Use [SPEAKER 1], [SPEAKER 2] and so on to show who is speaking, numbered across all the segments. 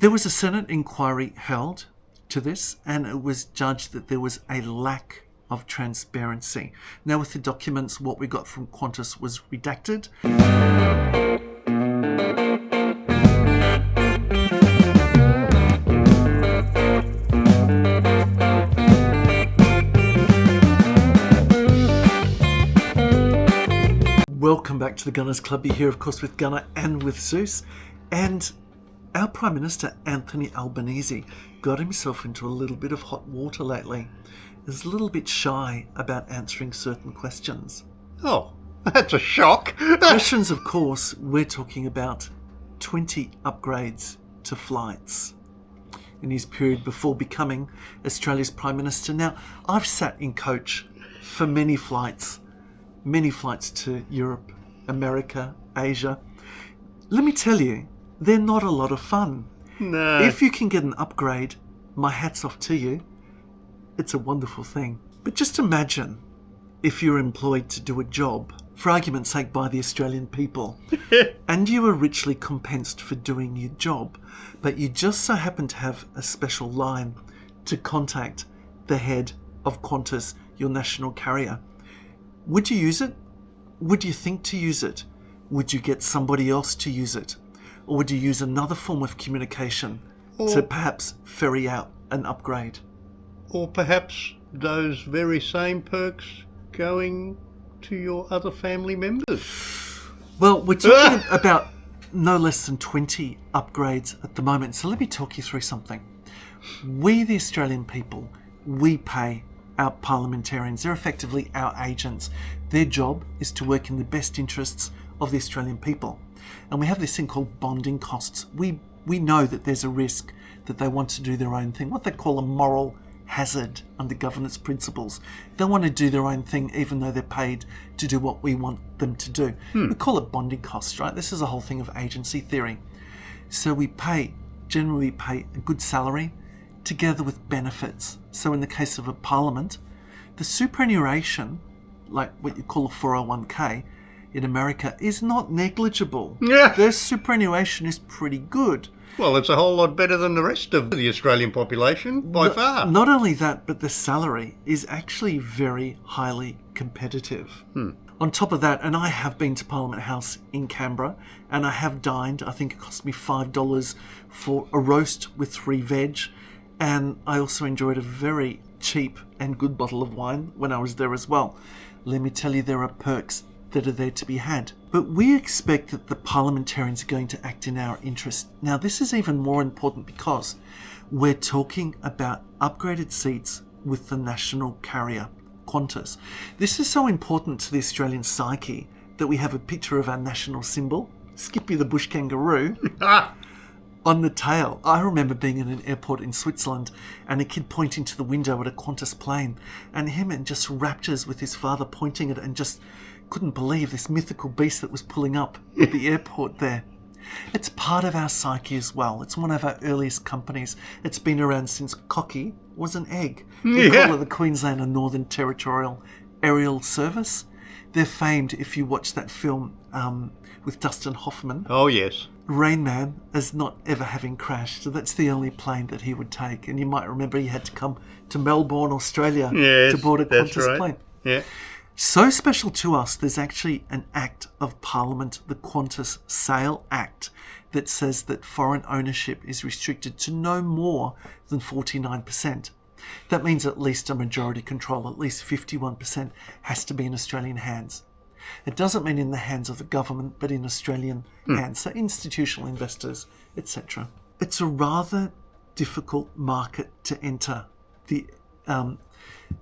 [SPEAKER 1] There was a Senate inquiry held to this, and it was judged that there was a lack of transparency. Now, with the documents, what we got from Qantas was redacted. Welcome back to the Gunners Club. You're here, of course, with Gunner and with Zeus. And our Prime Minister, Anthony Albanese, got himself into a little bit of hot water lately. He's a little bit shy about answering certain questions.
[SPEAKER 2] Oh, that's a shock.
[SPEAKER 1] Questions, of course, we're talking about 20 upgrades to flights in his period before becoming Australia's Prime Minister. Now, I've sat in coach for many flights to Europe, America, Asia. Let me tell you, they're not a lot of fun.
[SPEAKER 2] No.
[SPEAKER 1] If you can get an upgrade, my hat's off to you. It's a wonderful thing. But just imagine if you're employed to do a job, for argument's sake, by the Australian people, and you were richly compensed for doing your job, but you just so happen to have a special line to contact the head of Qantas, your national carrier. Would you use it? Would you think to use it? Would you get somebody else to use it? Or would you use another form of communication to perhaps ferry out an upgrade?
[SPEAKER 2] Or perhaps those very same perks going to your other family members?
[SPEAKER 1] Well, we're talking about no less than 20 upgrades at the moment. So let me talk you through something. We, the Australian people, we pay our parliamentarians. They're effectively our agents. Their job is to work in the best interests of the Australian people. And we have this thing called bonding costs. We know that there's a risk that they want to do their own thing, what they call a moral hazard under governance principles. They want to do their own thing even though they're paid to do what we want them to do. We call it bonding costs, right? This is a whole thing of agency theory. So generally pay a good salary together with benefits. So in the case of a parliament, the superannuation, like what you call a 401k in America, is not negligible.
[SPEAKER 2] Yeah.
[SPEAKER 1] Their superannuation is pretty good.
[SPEAKER 2] Well, it's a whole lot better than the rest of the Australian population, by far.
[SPEAKER 1] Not only that, but the salary is actually very highly competitive. On top of that, and I have been to Parliament House in Canberra, and I have dined. I think it cost me $5 for a roast with 3 veg. And I also enjoyed a very cheap and good bottle of wine when I was there as well. Let me tell you, there are perks that are there to be had. But we expect that the parliamentarians are going to act in our interest. Now, this is even more important because we're talking about upgraded seats with the national carrier, Qantas. This is so important to the Australian psyche that we have a picture of our national symbol, Skippy the bush kangaroo, on the tail. I remember being in an airport in Switzerland and a kid pointing to the window at a Qantas plane, and him in just raptures with his father pointing at it and just couldn't believe this mythical beast that was pulling up at the airport there. It's part of our psyche as well. It's one of our earliest companies. It's been around since Cocky was an egg. We call it the Queensland and Northern Territorial Aerial Service. They're famed, if you watch that film with Dustin Hoffman.
[SPEAKER 2] Oh, yes.
[SPEAKER 1] Rain Man as not ever having crashed. So that's the only plane that he would take. And you might remember he had to come to Melbourne, Australia to board a Qantas plane.
[SPEAKER 2] Yeah.
[SPEAKER 1] So special to us, there's actually an Act of Parliament, the Qantas Sale Act, that says that foreign ownership is restricted to no more than 49%. That means at least a majority control, at least 51%, has to be in Australian hands. It doesn't mean in the hands of the government, but in Australian hands, so institutional investors, etc. It's a rather difficult market to enter, the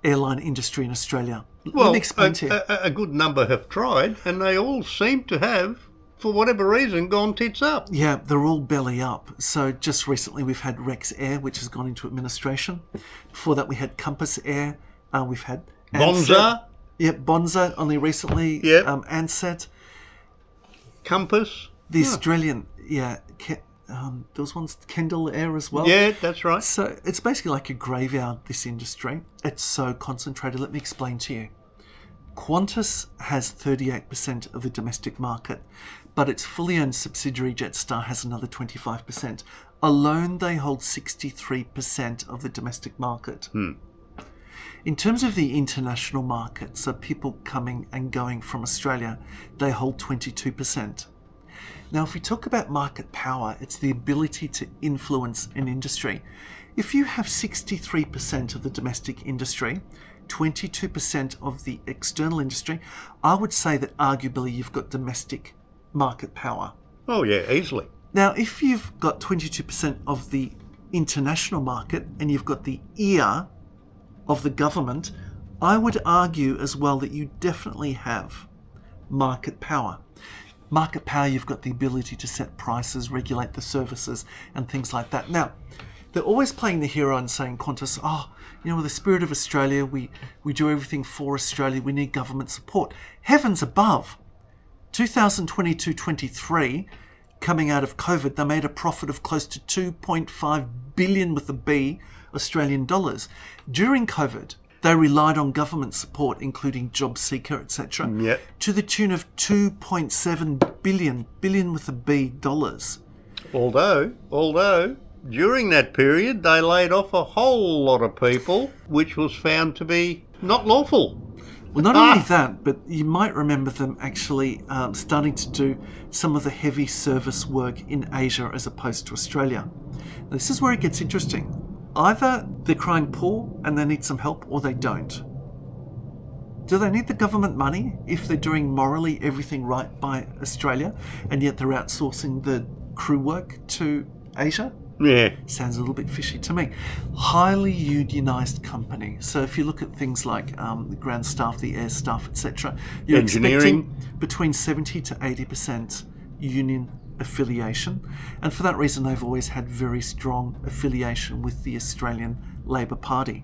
[SPEAKER 1] airline industry in Australia.
[SPEAKER 2] Well,
[SPEAKER 1] let me explain to you.
[SPEAKER 2] A good number have tried, and they all seem to have, for whatever reason, gone tits up.
[SPEAKER 1] Yeah, they're all belly up. So just recently we've had Rex Air, which has gone into administration. Before that we had Compass Air. We've had
[SPEAKER 2] Bonza.
[SPEAKER 1] Yep, Bonza only recently.
[SPEAKER 2] Yep.
[SPEAKER 1] Ansett.
[SPEAKER 2] Compass.
[SPEAKER 1] The Australian, there was one, Kendall Air as well.
[SPEAKER 2] Yeah, that's right.
[SPEAKER 1] So it's basically like a graveyard, this industry. It's so concentrated. Let me explain to you. Qantas has 38% of the domestic market, but its fully owned subsidiary Jetstar has another 25%. Alone, they hold 63% of the domestic market. In terms of the international market, so people coming and going from Australia, they hold 22%. Now, if we talk about market power, it's the ability to influence an industry. If you have 63% of the domestic industry, 22% of the external industry, I would say that arguably you've got domestic market power.
[SPEAKER 2] Oh, yeah, easily.
[SPEAKER 1] Now, if you've got 22% of the international market and you've got the ear of the government, I would argue as well that you definitely have market power. Market power, you've got the ability to set prices, regulate the services and things like that. Now, they're always playing the hero and saying, Qantas, with the spirit of Australia, we do everything for Australia, we need government support. Heavens above, 2022-23, coming out of COVID, they made a profit of close to 2.5 billion with a B Australian dollars. During COVID, they relied on government support, including JobSeeker, etc., to the tune of 2.7 billion with a B dollars. Although during that period they laid off a whole lot of people, which was found to be not lawful. Well, not only that, but you might remember them actually starting to do some of the heavy service work in Asia as opposed to Australia. Now, this is where it gets interesting. Either they're crying poor and they need some help, or they don't. Do they need the government money if they're doing morally everything right by Australia and yet they're outsourcing the crew work to Asia?
[SPEAKER 2] Yeah.
[SPEAKER 1] Sounds a little bit fishy to me. Highly unionised company. So if you look at things like the ground staff, the air staff, etc., you're expecting between 70 to 80% union affiliation. And for that reason, they've always had very strong affiliation with the Australian Labor Party.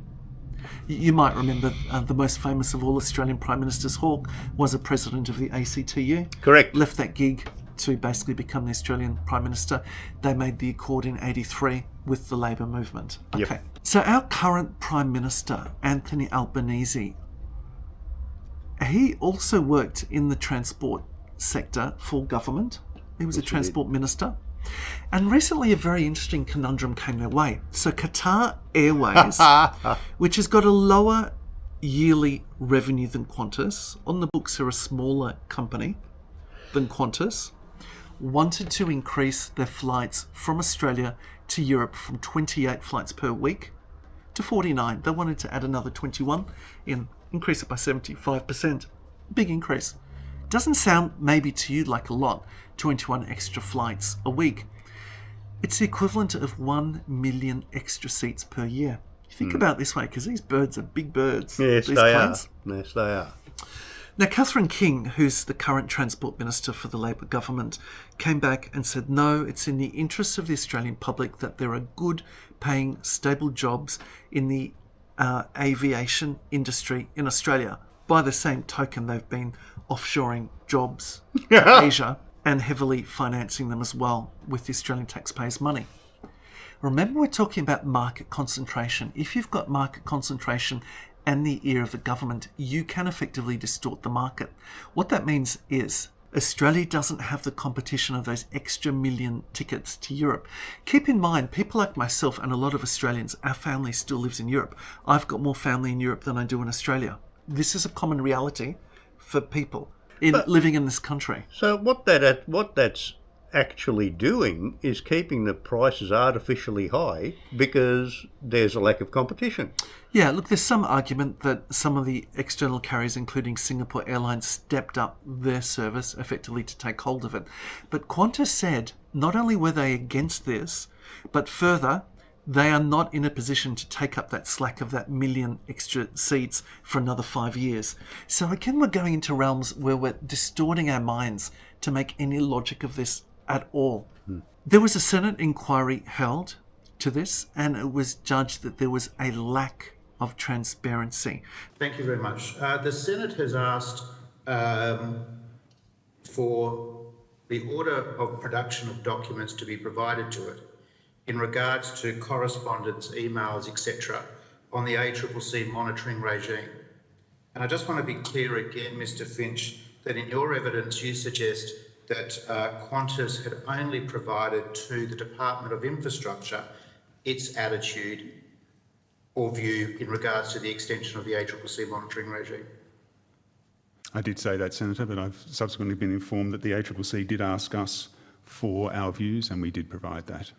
[SPEAKER 1] You might remember the most famous of all Australian Prime Ministers, Hawke, was a president of the ACTU.
[SPEAKER 2] Correct.
[SPEAKER 1] Left that gig to basically become the Australian Prime Minister. They made the accord in 83 with the Labor movement. Okay.
[SPEAKER 2] Yep.
[SPEAKER 1] So our current Prime Minister, Anthony Albanese, he also worked in the transport sector for government. He was a transport minister. And recently a very interesting conundrum came their way. So Qatar Airways, which has got a lower yearly revenue than Qantas, on the books are a smaller company than Qantas, wanted to increase their flights from Australia to Europe from 28 flights per week to 49. They wanted to add another 21 in, increase it by 75%. Big increase. Doesn't sound maybe to you like a lot, 21 extra flights a week. It's the equivalent of 1 million extra seats per year. You think about it this way, because these birds are big birds.
[SPEAKER 2] Yes,
[SPEAKER 1] these
[SPEAKER 2] they
[SPEAKER 1] planes.
[SPEAKER 2] are. Yes, they are.
[SPEAKER 1] Now, Catherine King, who's the current Transport Minister for the Labor government, came back and said, no, it's in the interests of the Australian public that there are good paying, stable jobs in the aviation industry in Australia. By the same token, they've been offshoring jobs to Asia and heavily financing them as well with the Australian taxpayers' money. Remember, we're talking about market concentration. If you've got market concentration and the ear of the government, you can effectively distort the market. What that means is Australia doesn't have the competition of those extra million tickets to Europe. Keep in mind, people like myself and a lot of Australians, our family still lives in Europe. I've got more family in Europe than I do in Australia. This is a common reality for people living in this country.
[SPEAKER 2] So what that's actually doing is keeping the prices artificially high because there's a lack of competition.
[SPEAKER 1] Yeah, look, there's some argument that some of the external carriers, including Singapore Airlines, stepped up their service effectively to take hold of it. But Qantas said not only were they against this, but further, they are not in a position to take up that slack of that million extra seats for another 5 years. So again, we're going into realms where we're distorting our minds to make any logic of this at all. There was a Senate inquiry held to this, and it was judged that there was a lack of transparency.
[SPEAKER 3] Thank you very much. The Senate has asked for the order of production of documents to be provided to it in regards to correspondence, emails, etc., on the ACCC monitoring regime. And I just want to be clear again, Mr. Finch, that in your evidence you suggest that Qantas had only provided to the Department of Infrastructure its attitude or view in regards to the extension of the ACCC monitoring regime?
[SPEAKER 4] I did say that, Senator, but I've subsequently been informed that the ACCC did ask us for our views, and we did provide that.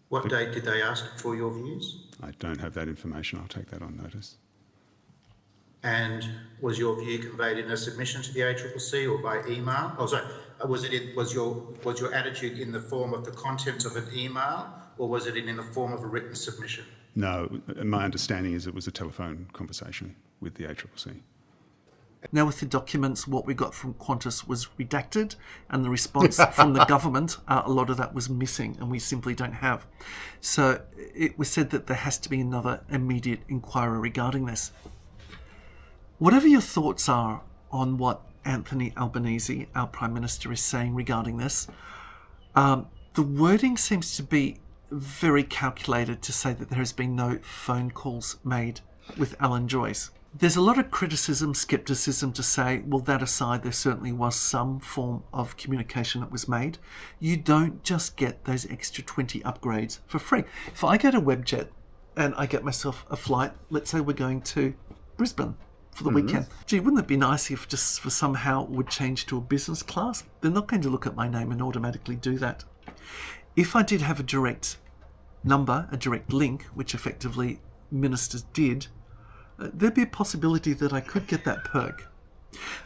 [SPEAKER 3] What date did they ask for your views?
[SPEAKER 4] I don't have that information. I'll take that on notice.
[SPEAKER 3] And was your view conveyed in a submission to the ACCC or by email? Oh, sorry. Was your attitude in the form of the contents of an email, or was it in the form of a written submission?
[SPEAKER 4] No, my understanding is it was a telephone conversation with the ACCC.
[SPEAKER 1] Now, with the documents, what we got from Qantas was redacted, and the response from the government, a lot of that was missing, and we simply don't have. So it was said that there has to be another immediate inquiry regarding this. Whatever your thoughts are on what Anthony Albanese, our Prime Minister, is saying regarding this, the wording seems to be very calculated to say that there has been no phone calls made with Alan Joyce. There's a lot of criticism, scepticism to say, well, that aside, there certainly was some form of communication that was made. You don't just get those extra 20 upgrades for free. If I go to Webjet and I get myself a flight, let's say we're going to Brisbane for the weekend. Gee, wouldn't it be nice if just for somehow it would change to a business class? They're not going to look at my name and automatically do that. If I did have a direct number, a direct link, which effectively ministers did, there'd be a possibility that I could get that perk.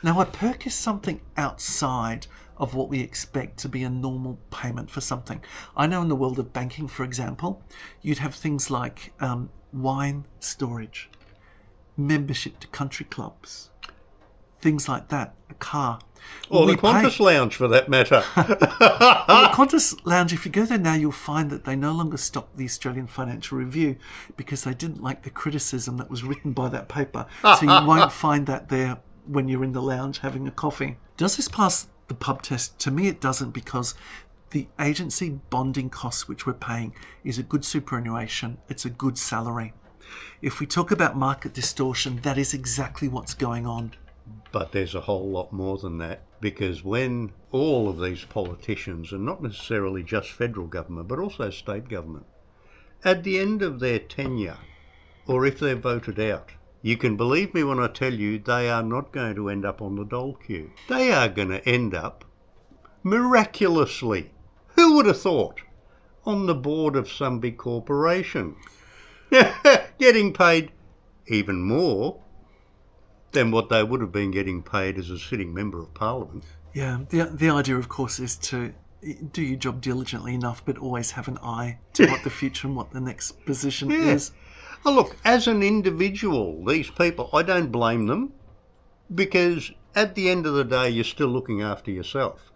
[SPEAKER 1] Now, a perk is something outside of what we expect to be a normal payment for something. I know in the world of banking, for example, you'd have things like wine storage, membership to country clubs, things like that, a car.
[SPEAKER 2] Or the Qantas Lounge, for that matter.
[SPEAKER 1] Well, the Qantas Lounge, if you go there now, you'll find that they no longer stock the Australian Financial Review because they didn't like the criticism that was written by that paper. So you won't find that there when you're in the lounge having a coffee. Does this pass the pub test? To me, it doesn't, because the agency bonding costs which we're paying is a good superannuation. It's a good salary. If we talk about market distortion, that is exactly what's going on.
[SPEAKER 2] But there's a whole lot more than that, because when all of these politicians, and not necessarily just federal government, but also state government, at the end of their tenure, or if they're voted out, you can believe me when I tell you they are not going to end up on the dole queue. They are going to end up, miraculously, who would have thought, on the board of some big corporation, getting paid even more than what they would have been getting paid as a sitting member of Parliament.
[SPEAKER 1] Yeah, the idea, of course, is to do your job diligently enough, but always have an eye to what the future and what the next position is.
[SPEAKER 2] Oh, look, as an individual, these people, I don't blame them, because at the end of the day, you're still looking after yourself,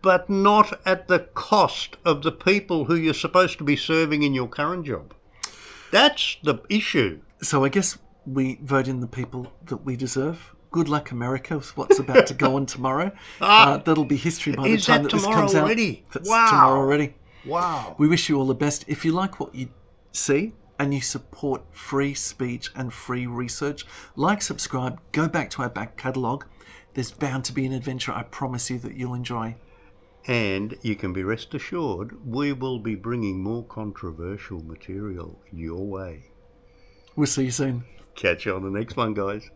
[SPEAKER 2] but not at the cost of the people who you're supposed to be serving in your current job. That's the issue.
[SPEAKER 1] So I guess we vote in the people that we deserve. Good luck, America, with what's about to go on tomorrow. That'll be history by the time that this comes
[SPEAKER 2] already?
[SPEAKER 1] out. That's
[SPEAKER 2] Wow.
[SPEAKER 1] tomorrow already.
[SPEAKER 2] Wow.
[SPEAKER 1] We wish you all the best. If you like what you see and you support free speech and free research, like, subscribe, go back to our back catalogue. There's bound to be an adventure I promise you that you'll enjoy.
[SPEAKER 2] And you can be rest assured we will be bringing more controversial material your way.
[SPEAKER 1] We'll see you soon.
[SPEAKER 2] Catch you on the next one, guys.